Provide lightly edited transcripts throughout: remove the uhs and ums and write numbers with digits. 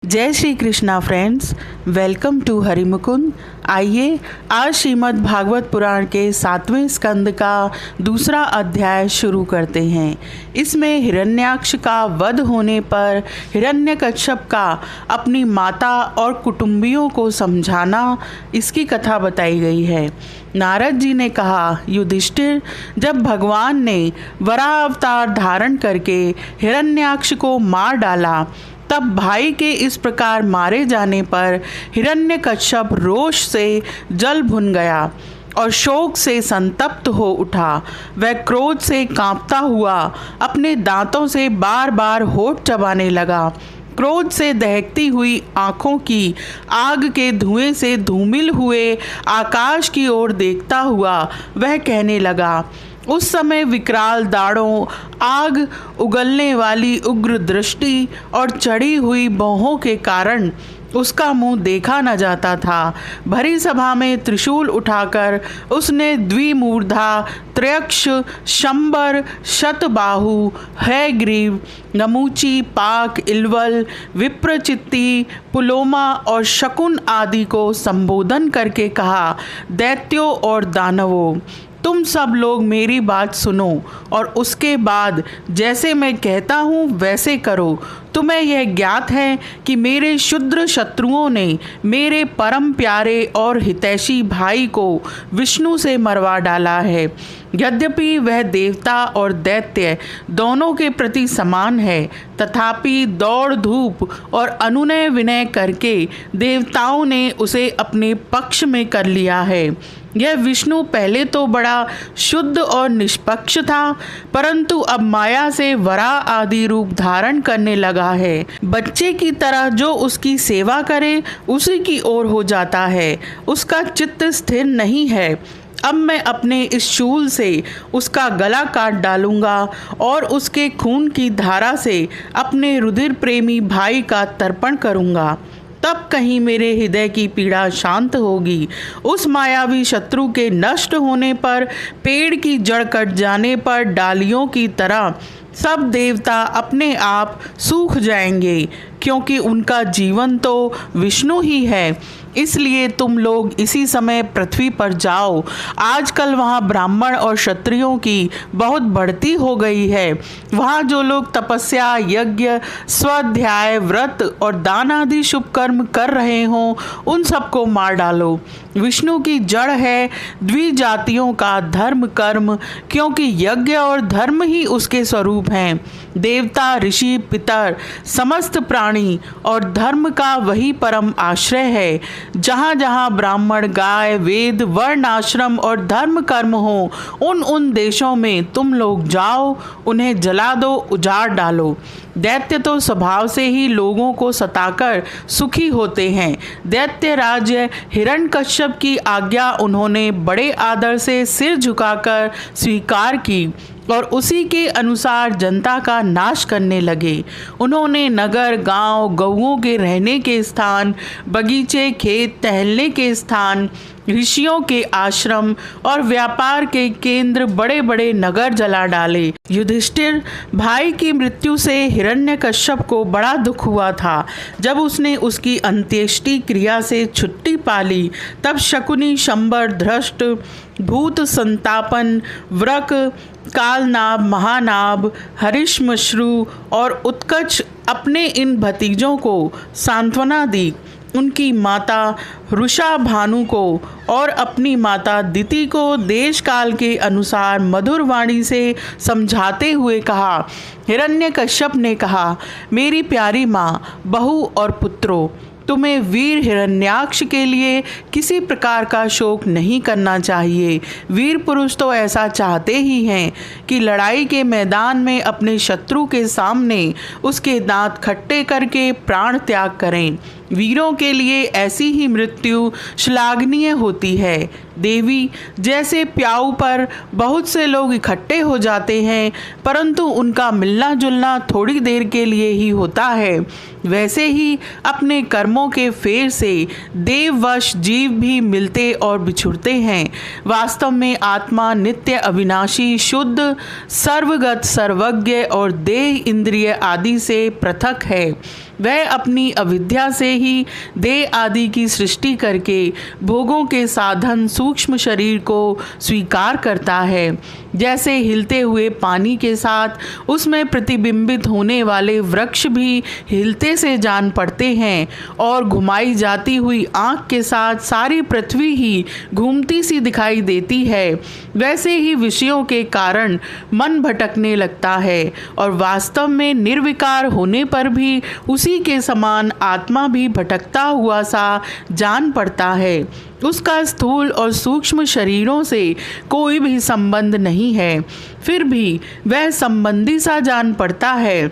जय Shri Krishna friends, welcome to Harimukund. आइए आज श्रीमद् भागवत पुराण के 7वें स्कंद का दूसरा अध्याय शुरू करते हैं। इसमें हिरण्याक्ष का वध होने पर हिरण्यकश्यप का अपनी माता और कुटुंबियों को समझाना, इसकी कथा बताई गई है। नारद जी ने कहा, युधिष्ठिर, जब भगवान ने वराह अवतार धारण करके हिरण्याक्ष को मार डाला, तब भाई के इस प्रकार मारे जाने पर हिरण्यकश्यप रोष से जल भुन गया और शोक से संतप्त हो उठा। वह क्रोध से कांपता हुआ अपने दांतों से बार बार होठ चबाने लगा। क्रोध से दहकती हुई आँखों की आग के धुएं से धूमिल हुए आकाश की ओर देखता हुआ वह कहने लगा। उस समय विकराल दाढ़ों, आग उगलने वाली उग्र दृष्टि और चढ़ी हुई भौहों के कारण उसका मुंह देखा न जाता था। भरी सभा में त्रिशूल उठाकर उसने द्विमूर्धा, त्रयक्ष, शंबर, शतबाहु, हयग्रीव, नमूची, पाक, इलवल, विप्रचित्ती, पुलोमा और शकुन आदि को संबोधन करके कहा, दैत्यों और दानवों, तुम सब लोग मेरी बात सुनो और उसके बाद जैसे मैं कहता हूँ वैसे करो। तुम्हें यह ज्ञात है कि मेरे क्षुद्र शत्रुओं ने मेरे परम प्यारे और हितैषी भाई को विष्णु से मरवा डाला है। यद्यपि वह देवता और दैत्य दोनों के प्रति समान है, तथापि दौड़ धूप और अनुनय विनय करके देवताओं ने उसे अपने पक्ष में कर लिया है। यह विष्णु पहले तो बड़ा शुद्ध और निष्पक्ष था, परंतु अब माया से वराह आदि रूप धारण करने लगा है। बच्चे की तरह जो उसकी सेवा करे उसी की ओर हो जाता है, उसका चित्त स्थिर नहीं है। अब मैं अपने इस शूल से उसका गला काट डालूंगा और उसके खून की धारा से अपने रुधिर प्रेमी भाई का तर्पण करूंगा। तब कहीं मेरे हृदय की पीड़ा शांत होगी। उस मायावी शत्रु के नष्ट होने पर, पेड़ की जड़ कट जाने पर डालियों की तरह सब देवता अपने आप सूख जाएंगे, क्योंकि उनका जीवन तो विष्णु ही है। इसलिए तुम लोग इसी समय पृथ्वी पर जाओ। आजकल वहाँ ब्राह्मण और क्षत्रियों की बहुत बढ़ती हो गई है। वहाँ जो लोग तपस्या, यज्ञ, स्वाध्याय, व्रत और दान आदि शुभ कर्म कर रहे हों, उन सबको मार डालो। विष्णु की जड़ है द्विजातियों का धर्म कर्म, क्योंकि यज्ञ और धर्म ही उसके स्वरूप हैं। देवता, ऋषि, पितर, समस्त प्राणी और धर्म का वही परम आश्रय है। जहाँ जहाँ ब्राह्मण, गाय, वेद, वर्ण, आश्रम और धर्म कर्म हो, उन उन देशों में तुम लोग जाओ, उन्हें जला दो, उजाड़ डालो। दैत्य तो स्वभाव से ही लोगों को सताकर सुखी होते हैं। दैत्य राज्य हिरण्यकश्यप की आज्ञा उन्होंने बड़े आदर से सिर झुकाकर स्वीकार की और उसी के अनुसार जनता का नाश करने लगे। उन्होंने नगर, गांव, गौओं के रहने के स्थान, बगीचे, खेत, टहलने के स्थान, ऋषियों के आश्रम और व्यापार के केंद्र, बड़े बड़े नगर जला डाले। युधिष्ठिर, भाई की मृत्यु से हिरण्यकश्यप को बड़ा दुख हुआ था। जब उसने उसकी अंत्येष्टि क्रिया से छुट्टी पाली, तब शकुनी, शंबर, धृष्ट, भूत संतापन, व्रक, कालनाभ, महानाभ, हरिश्मश्रु और उत्कच अपने इन भतीजों को सांत्वना दी। उनकी माता रुषा भानु को और अपनी माता दिति को देश काल के अनुसार मधुर वाणी से समझाते हुए कहा। हिरण्यकश्यप ने कहा, मेरी प्यारी माँ, बहू और पुत्रों, तुम्हें वीर हिरण्याक्ष के लिए किसी प्रकार का शोक नहीं करना चाहिए। वीर पुरुष तो ऐसा चाहते ही हैं कि लड़ाई के मैदान में अपने शत्रु के सामने उसके दांत खट्टे करके प्राण त्याग करें। वीरों के लिए ऐसी ही मृत्यु श्लाघनीय होती है। देवी, जैसे प्याऊ पर बहुत से लोग इकट्ठे हो जाते हैं, परंतु उनका मिलना जुलना थोड़ी देर के लिए ही होता है, वैसे ही अपने कर्मों के फेर से देववश जीव भी मिलते और बिछुड़ते हैं। वास्तव में आत्मा नित्य अविनाशी, शुद्ध, सर्वगत, सर्वज्ञ और देह, इंद्रिय आदि से पृथक है। वह अपनी अविद्या से ही देह आदि की सृष्टि करके भोगों के साधन सूक्ष्म शरीर को स्वीकार करता है। जैसे हिलते हुए पानी के साथ उसमें प्रतिबिंबित होने वाले वृक्ष भी हिलते से जान पड़ते हैं और घुमाई जाती हुई आँख के साथ सारी पृथ्वी ही घूमती सी दिखाई देती है, वैसे ही विषयों के कारण मन भटकने लगता है और वास्तव में निर्विकार होने पर भी उसी के समान आत्मा भी भटकता हुआ सा जान पड़ता है। उसका स्थूल और सूक्ष्म शरीरों से कोई भी संबंध नहीं है, फिर भी वह संबंधी सा जान पड़ता है।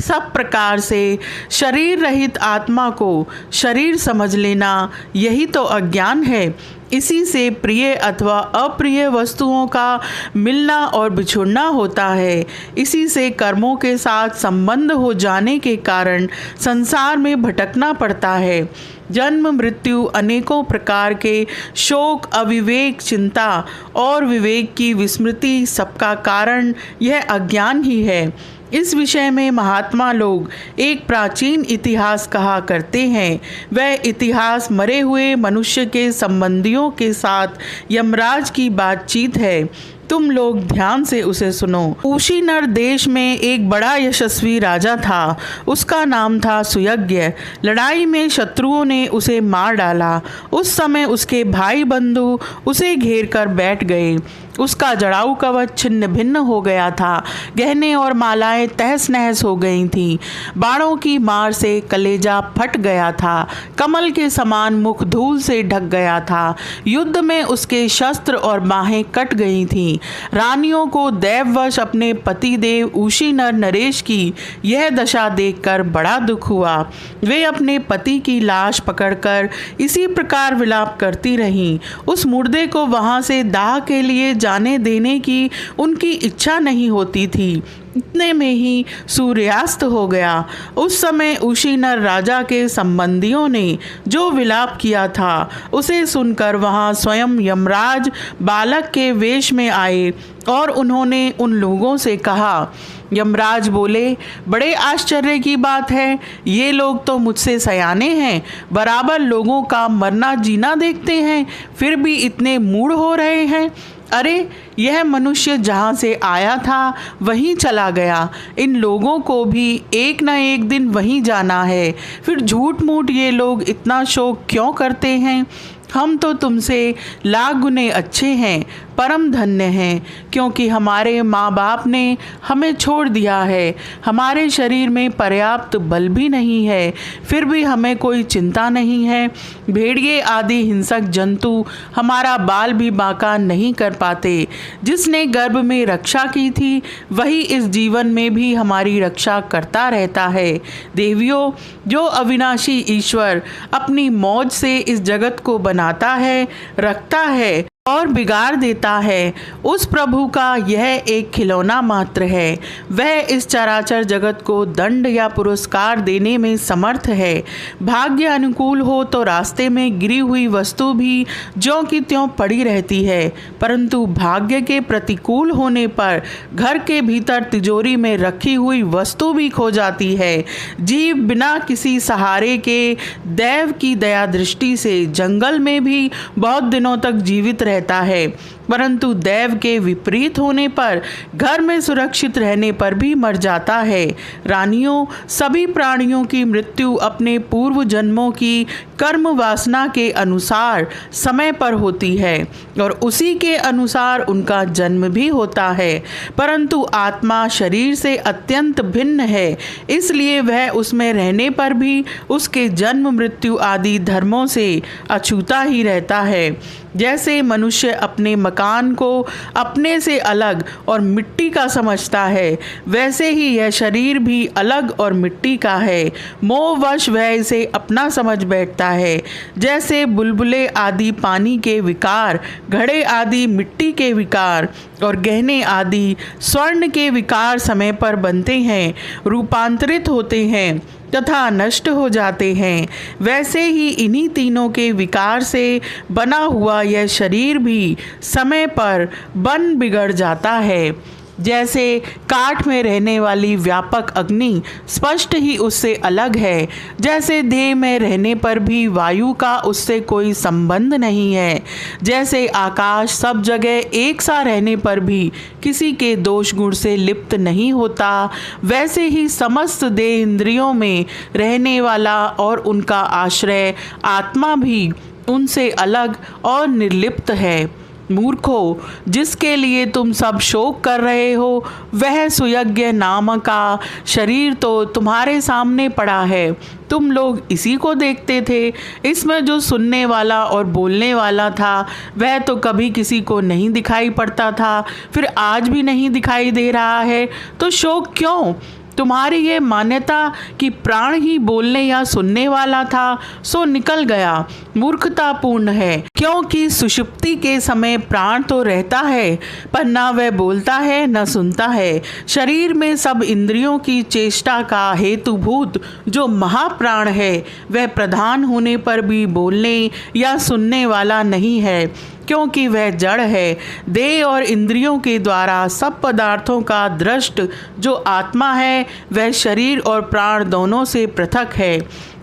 सब प्रकार से शरीर रहित आत्मा को शरीर समझ लेना यही तो अज्ञान है। इसी से प्रिय अथवा अप्रिय वस्तुओं का मिलना और बिछुड़ना होता है। इसी से कर्मों के साथ संबंध हो जाने के कारण संसार में भटकना पड़ता है। जन्म मृत्यु, अनेकों प्रकार के शोक, अविवेक, चिंता और विवेक की विस्मृति, सबका कारण यह अज्ञान ही है। इस विषय में महात्मा लोग एक प्राचीन इतिहास कहा करते हैं। वह इतिहास मरे हुए मनुष्य के संबंधियों के साथ यमराज की बातचीत है। तुम लोग ध्यान से उसे सुनो। उशीनर देश में एक बड़ा यशस्वी राजा था। उसका नाम था सुयज्ञ। लड़ाई में शत्रुओं ने उसे मार डाला। उस समय उसके भाई बंधु उसे घेर कर बैठ गए। उसका जड़ाऊ कवच छिन्न भिन्न हो गया था। गहने और मालाएं तहस नहस हो गई थीं। बाणों की मार से कलेजा फट गया था। कमल के समान मुख धूल से ढक गया था। युद्ध में उसके शस्त्र और बाहें कट गई थीं। रानियों को दैववश अपने पतिदेव उशीनर नरेश की यह दशा देखकर बड़ा दुख हुआ। वे अपने पति की लाश पकड़कर इसी प्रकार विलाप करती रहीं। उस मुर्दे को वहां से दाह के लिए जाने देने की उनकी इच्छा नहीं होती थी। इतने में ही सूर्यास्त हो गया। उस समय उशीनर राजा के संबंधियों ने जो विलाप किया था उसे सुनकर वहां स्वयं यमराज बालक के वेश में आए और उन्होंने उन लोगों से कहा। यमराज बोले, बड़े आश्चर्य की बात है, ये लोग तो मुझसे सयाने हैं, बराबर लोगों का मरना जीना देखते हैं, फिर भी इतने मूढ़ हो रहे हैं। अरे, यह मनुष्य जहाँ से आया था वहीं चला गया। इन लोगों को भी एक न एक दिन वहीं जाना है। फिर झूठ मूठ ये लोग इतना शोक क्यों करते हैं? हम तो तुमसे लाख गुने अच्छे हैं, परम धन्य हैं, क्योंकि हमारे माँ बाप ने हमें छोड़ दिया है। हमारे शरीर में पर्याप्त बल भी नहीं है, फिर भी हमें कोई चिंता नहीं है। भेड़िए आदि हिंसक जंतु हमारा बाल भी बांका नहीं कर पाते। जिसने गर्भ में रक्षा की थी वही इस जीवन में भी हमारी रक्षा करता रहता है। देवियों, जो अविनाशी ईश्वर अपनी मौज से इस जगत को बनाता है, रखता है और बिगाड़ देता है, उस प्रभु का यह एक खिलौना मात्र है। वह इस चराचर जगत को दंड या पुरस्कार देने में समर्थ है। भाग्य अनुकूल हो तो रास्ते में गिरी हुई वस्तु भी ज्यों की त्यों पड़ी रहती है, परंतु भाग्य के प्रतिकूल होने पर घर के भीतर तिजोरी में रखी हुई वस्तु भी खो जाती है। जीव बिना किसी सहारे के दैव की दया दृष्टि से जंगल में भी बहुत दिनों तक जीवित रहता है, परंतु दैव के विपरीत होने पर घर में सुरक्षित रहने पर भी मर जाता है। रानियों, सभी प्राणियों की मृत्यु अपने पूर्व जन्मों की कर्म वासना के अनुसार समय पर होती है और उसी के अनुसार उनका जन्म भी होता है, परंतु आत्मा शरीर से अत्यंत भिन्न है, इसलिए वह उसमें रहने पर भी उसके जन्म मृत्यु आदि धर्मों से अछूता ही रहता है। जैसे मनुष्य अपने मकान को अपने से अलग और मिट्टी का समझता है, वैसे ही यह शरीर भी अलग और मिट्टी का है। मोहवश वह इसे अपना समझ बैठता है। जैसे बुलबुले आदि पानी के विकार, घड़े आदि मिट्टी के विकार और गहने आदि स्वर्ण के विकार समय पर बनते हैं, रूपांतरित होते हैं तथा नष्ट हो जाते हैं, वैसे ही इन्हीं तीनों के विकार से बना हुआ यह शरीर भी समय पर बन बिगड़ जाता है। जैसे काठ में रहने वाली व्यापक अग्नि स्पष्ट ही उससे अलग है, जैसे देह में रहने पर भी वायु का उससे कोई संबंध नहीं है, जैसे आकाश सब जगह एक सा रहने पर भी किसी के दोष गुण से लिप्त नहीं होता, वैसे ही समस्त देह इंद्रियों में रहने वाला और उनका आश्रय आत्मा भी उनसे अलग और निर्लिप्त है। मूर्खो, जिसके लिए तुम सब शोक कर रहे हो वह सुयज्ञ नाम का शरीर तो तुम्हारे सामने पड़ा है। तुम लोग इसी को देखते थे। इसमें जो सुनने वाला और बोलने वाला था वह तो कभी किसी को नहीं दिखाई पड़ता था, फिर आज भी नहीं दिखाई दे रहा है, तो शोक क्यों? तुम्हारी ये मान्यता कि प्राण ही बोलने या सुनने वाला था सो निकल गया, मूर्खतापूर्ण है, क्योंकि सुषुप्ति के समय प्राण तो रहता है पर न वह बोलता है न सुनता है। शरीर में सब इंद्रियों की चेष्टा का हेतुभूत जो महाप्राण है वह प्रधान होने पर भी बोलने या सुनने वाला नहीं है, क्योंकि वह जड़ है। देह और इंद्रियों के द्वारा सब पदार्थों का दृष्ट जो आत्मा है वह शरीर और प्राण दोनों से पृथक है।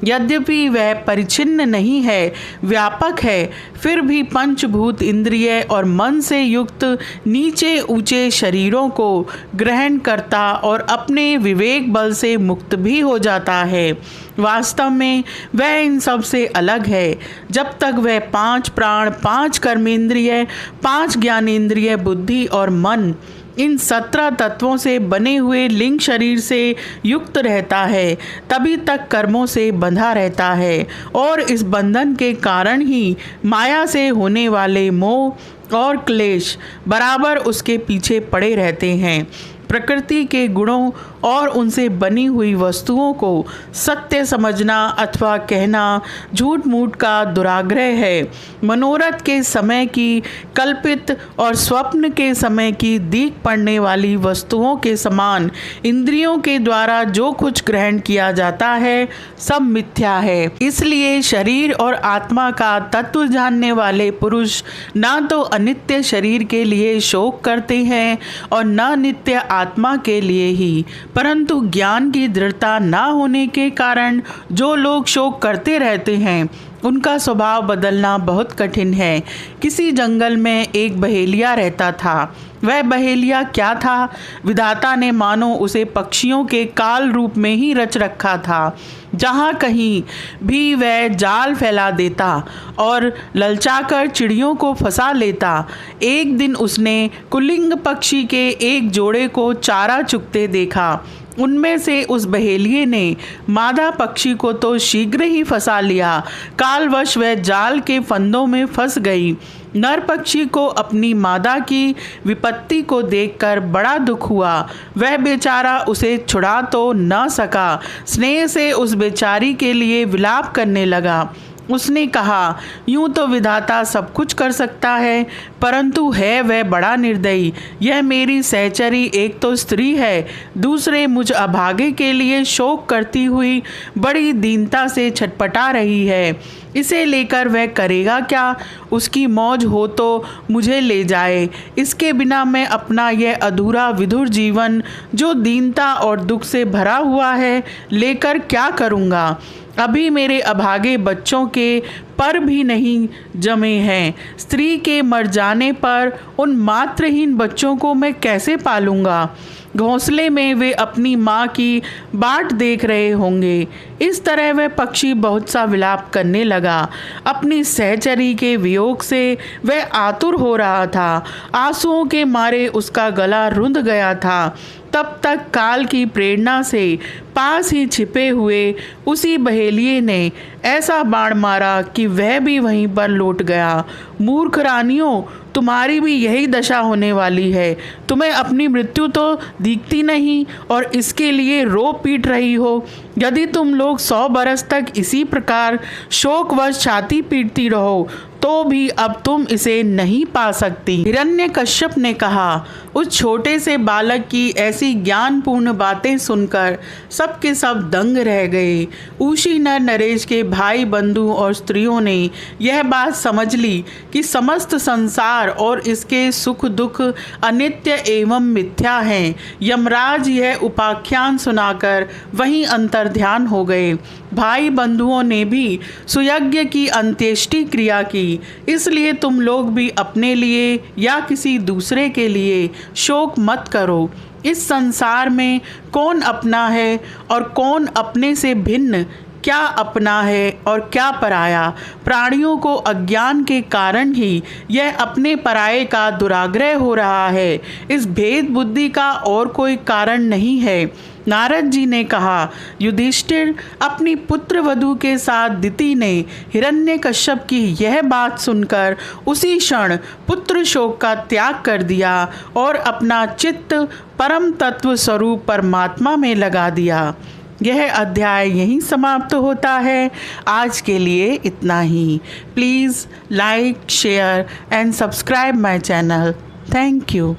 यद्यपि वह परिच्छिन्न नहीं है, व्यापक है, फिर भी पंचभूत इंद्रिय और मन से युक्त नीचे ऊंचे शरीरों को ग्रहण करता और अपने विवेक बल से मुक्त भी हो जाता है। वास्तव में वह इन सब से अलग है। जब तक वह 5 प्राण, 5 कर्मेंद्रिय, 5 ज्ञानेंद्रिय, बुद्धि और मन इन 17 तत्वों से बने हुए लिंग शरीर से युक्त रहता है, तभी तक कर्मों से बंधा रहता है और इस बंधन के कारण ही माया से होने वाले मोह और क्लेश बराबर उसके पीछे पड़े रहते हैं। प्रकृति के गुणों और उनसे बनी हुई वस्तुओं को सत्य समझना अथवा कहना झूठ मूठ का दुराग्रह है। मनोरथ के समय की कल्पित और स्वप्न के समय की दीख पड़ने वाली वस्तुओं के समान इंद्रियों के द्वारा जो कुछ ग्रहण किया जाता है सब मिथ्या है। इसलिए शरीर और आत्मा का तत्व जानने वाले पुरुष न तो अनित्य शरीर के लिए शोक करते हैं और न नित्य आत्मा के लिए ही, परंतु ज्ञान की दृढ़ता न होने के कारण जो लोग शोक करते रहते हैं उनका स्वभाव बदलना बहुत कठिन है। किसी जंगल में एक बहेलिया रहता था। वह बहेलिया क्या था? विधाता ने मानो उसे पक्षियों के काल रूप में ही रच रखा था। जहाँ कहीं भी वह जाल फैला देता और ललचाकर चिड़ियों को फंसा लेता। एक दिन उसने कुलिंग पक्षी के एक जोड़े को चारा चुगते देखा। उनमें से उस बहेलिये ने मादा पक्षी को तो शीघ्र ही फंसा लिया, कालवश वह जाल के फंदों में फंस गई। नर पक्षी को अपनी मादा की विपत्ति को देखकर बड़ा दुख हुआ। वह बेचारा उसे छुड़ा तो न सका, स्नेह से उस बेचारी के लिए विलाप करने लगा। उसने कहा, यूं तो विधाता सब कुछ कर सकता है, परंतु है वह बड़ा निर्दयी। यह मेरी सहचरी एक तो स्त्री है, दूसरे मुझ अभागे के लिए शोक करती हुई बड़ी दीनता से छटपटा रही है। इसे लेकर वह करेगा क्या? उसकी मौज हो तो मुझे ले जाए। इसके बिना मैं अपना यह अधूरा विधुर जीवन जो दीनता और दुख से भरा हुआ है लेकर क्या करूँगा? अभी मेरे अभागे बच्चों के पर भी नहीं जमे हैं। स्त्री के मर जाने पर उन मात्रहीन बच्चों को मैं कैसे पालूंगा? घोंसले में वे अपनी माँ की बाट देख रहे होंगे। इस तरह वह पक्षी बहुत सा विलाप करने लगा। अपनी सहचरी के वियोग से वह आतुर हो रहा था। आंसुओं के मारे उसका गला रुंध गया था। तब तक काल की प्रेरणा से पास ही छिपे हुए उसी बहेलिये ने ऐसा बाण मारा कि वह भी वहीं पर लौट गया। मूर्ख रानियों, तुम्हारी भी यही दशा होने वाली है। तुम्हें अपनी मृत्यु तो दिखती नहीं और इसके लिए रो पीट रही हो। यदि तुम लोग 100 बरस तक इसी प्रकार शोकवश छाती पीटती रहो तो भी अब तुम इसे नहीं पा सकती। हिरण्यकश्यप ने कहा, उस छोटे से बालक की ऐसी ज्ञानपूर्ण बातें सुनकर सब के सब दंग रह गए। ऊशी नर नरेश के भाई बंधु और स्त्रियों ने यह बात समझ ली कि समस्त संसार और इसके सुख दुख अनित्य एवं मिथ्या हैं। यमराज यह उपाख्यान सुनाकर वहीं अंतर्ध्यान हो गए। भाई बंधुओं ने भी सुयज्ञ की अंत्येष्टि क्रिया की। इसलिए तुम लोग भी अपने लिए या किसी दूसरे के लिए शोक मत करो। इस संसार में कौन अपना है और कौन अपने से भिन्न, क्या अपना है और क्या पराया। प्राणियों को अज्ञान के कारण ही यह अपने पराये का दुराग्रह हो रहा है। इस भेद बुद्धि का और कोई कारण नहीं है। नारद जी ने कहा, युधिष्ठिर, अपनी पुत्र वधू के साथ दिति ने हिरण्यकश्यप की यह बात सुनकर उसी क्षण पुत्र शोक का त्याग कर दिया और अपना चित्त परम तत्व स्वरूप परमात्मा में लगा दिया। यह अध्याय यहीं समाप्त होता है। आज के लिए इतना ही। Please like, share and subscribe my channel. Thank you.